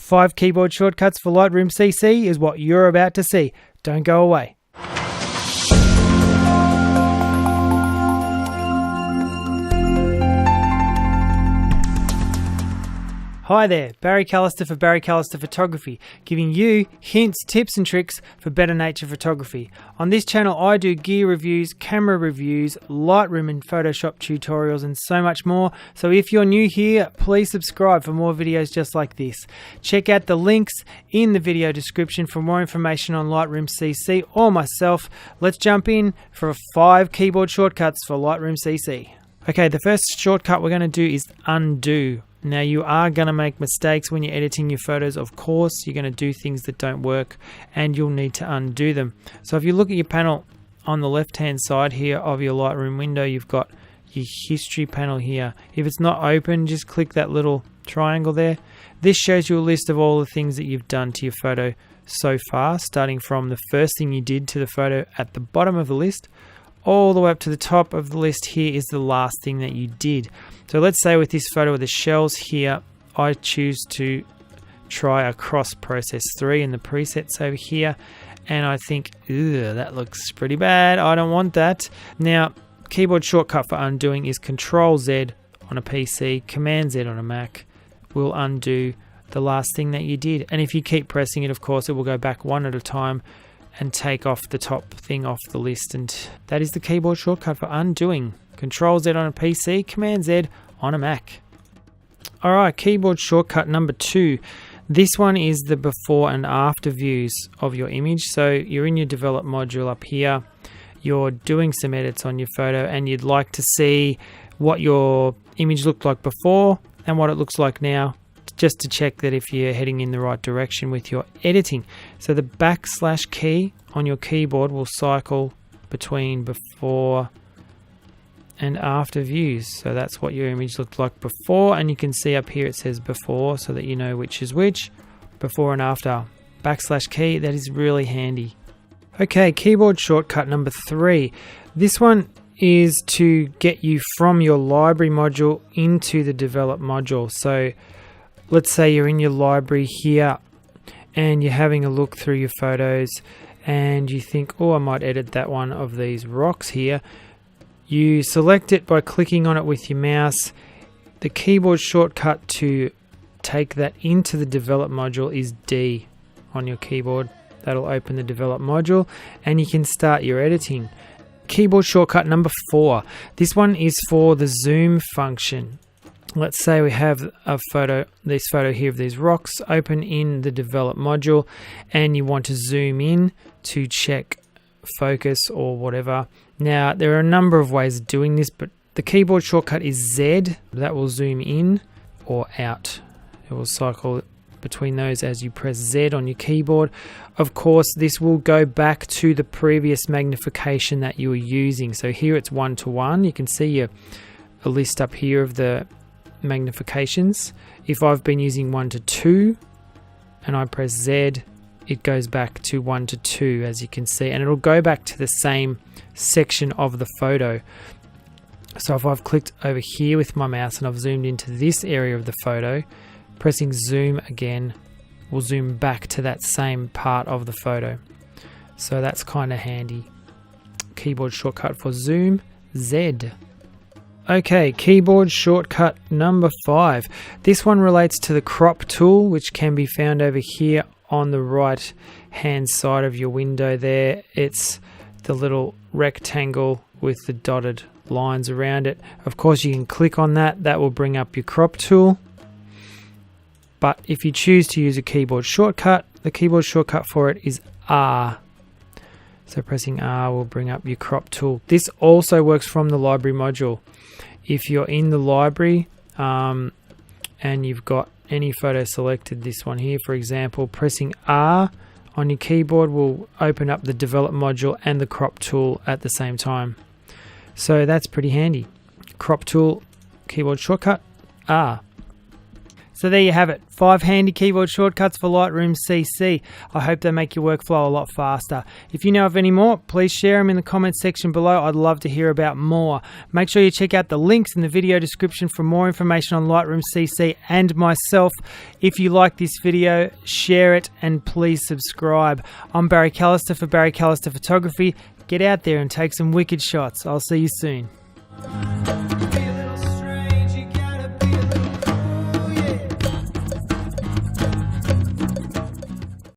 5 keyboard shortcuts for Lightroom CC is what you're about to see. Don't go away. Hi there, Barry Callister for Barry Callister Photography, giving you hints, tips and tricks for better nature photography. On this channel I do gear reviews, camera reviews, Lightroom and Photoshop tutorials and so much more. So if you're new here, please subscribe for more videos just like this. Check out the links in the video description for more information on Lightroom CC or myself. Let's jump in for 5 keyboard shortcuts for Lightroom CC. Okay, the first shortcut we're going to do is undo. Now you are going to make mistakes when you're editing your photos, of course. You're going to do things that don't work and you'll need to undo them. So if you look at your panel on the left hand side here of your Lightroom window, you've got your history panel here. If it's not open, just click that little triangle there. This shows you a list of all the things that you've done to your photo so far, starting from the first thing you did to the photo at the bottom of the list, all the way up to the top of the list. Here is the last thing that you did. So let's say with this photo of the shells here, I choose to try across process 3 in the presets over here, and I think, that looks pretty bad, I don't want that. Now, keyboard shortcut for undoing is Control Z on a PC, Command Z on a Mac will undo the last thing that you did. And if you keep pressing it, of course, it will go back one at a time and take off the top thing off the list. And that is the keyboard shortcut for undoing. Control Z on a PC, Command Z on a Mac. Alright, keyboard shortcut number 2. This one is the before and after views of your image. So you're in your develop module up here, you're doing some edits on your photo and you'd like to see what your image looked like before and what it looks like now, just to check that if you're heading in the right direction with your editing. So the / key on your keyboard will cycle between before and after views. So that's what your image looked like before, and you can see up here it says before so that you know which is which, before and after. / key, that is really handy. Okay, keyboard shortcut number 3. This one is to get you from your library module into the develop module. So let's say you're in your library here and you're having a look through your photos and you think, oh, I might edit that one of these rocks here. You select it by clicking on it with your mouse. The keyboard shortcut to take that into the develop module is D on your keyboard. That'll open the develop module and you can start your editing. Keyboard shortcut number 4. This one is for the zoom function. Let's say we have this photo here of these rocks open in the develop module and you want to zoom in to check focus or whatever. Now there are a number of ways of doing this, but the keyboard shortcut is Z. That will zoom in or out. It will cycle between those as you press Z on your keyboard. Of course, this will go back to the previous magnification that you were using. So here it's 1:1. You can see a list up here of the magnifications. If I've been using 1:2 and I press Z, it goes back to 1:2, as you can see, and it'll go back to the same section of the photo. So if I've clicked over here with my mouse and I've zoomed into this area of the photo, pressing zoom again will zoom back to that same part of the photo. So that's kind of handy. Keyboard shortcut for zoom, Z. Okay, keyboard shortcut number 5. This one relates to the crop tool, which can be found over here on the right hand side of your window there. It's the little rectangle with the dotted lines around it. Of course, you can click on that. That will bring up your crop tool. But if you choose to use a keyboard shortcut, the keyboard shortcut for it is R. So pressing R will bring up your crop tool. This also works from the library module. If you're in the library and you've got any photo selected, this one here for example, pressing R on your keyboard will open up the develop module and the crop tool at the same time. So that's pretty handy. Crop tool, keyboard shortcut, R. So there you have it, 5 handy keyboard shortcuts for Lightroom CC. I hope they make your workflow a lot faster. If you know of any more, please share them in the comments section below. I'd love to hear about more. Make sure you check out the links in the video description for more information on Lightroom CC and myself. If you like this video, share it and please subscribe. I'm Barry Callister for Barry Callister Photography. Get out there and take some wicked shots. I'll see you soon.